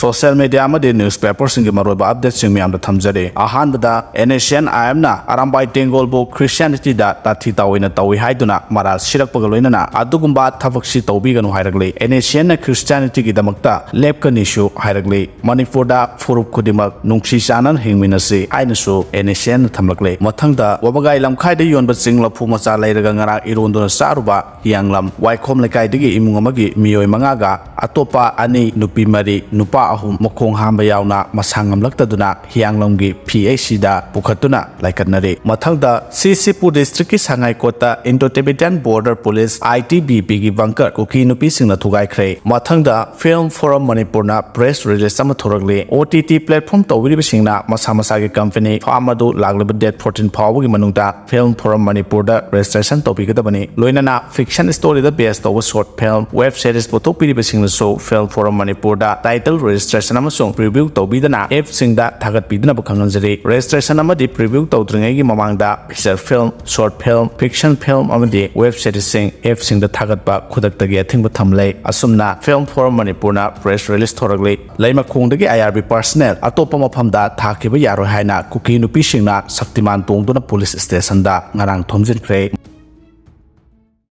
social media amadi newspaper singi maroba update sing miyam da thamjare ahanbada Nscn na Arambai Tengolbo Christianity da tathi tawina tawi haiduna Maral Sirakhre loinana adugumba thabakshi tawbiganu hairagli Nscn na Christianity gi damakta lepkani shu hairagli Manipur da furup kudimak nungsi chanan hingminasi ainasu Nscn thamlakle mathangda wabagai lamkhai da yonba singla phumacha leiraga ngara ironduna saruba yanglam waikhom lekai digi imung amagi miyoi mangaga atopa ani nupi mari nupa ahum mokhong hamba yauna masangam laktaduna hianglamgi PAC da pukhatuna laikatnare mathangda Sisipu district ki sangai kota Indo-Tibetan Border Police ITBP gi bunker Kuki nupi singna Thugaikhre mathangda Film Forum Manipur na press release sama thoragle OTT platform tawiri singna masa masa gi company famadu lagleba date 14 phawgi manungta Film Forum Manipur da registration tawbigadabani loinana fiction story da based over short film web series photo piri singna so Film Forum Manipur da title registration amasung preview tawbidana app singda thagat pidna bakhanganjari registration amadi preview tawdringai gi mamangda feature film short film fiction film amadi web series sing app singda thagatba khudaktagi athingba thamlei asumna Film Forum Manipur na press release thoragle leima khongdagi IRB personnel atopa maphamda thakiba yaroi haina Kuki nupi singna Saktiman tongduna police station da ngarang thomjinkhre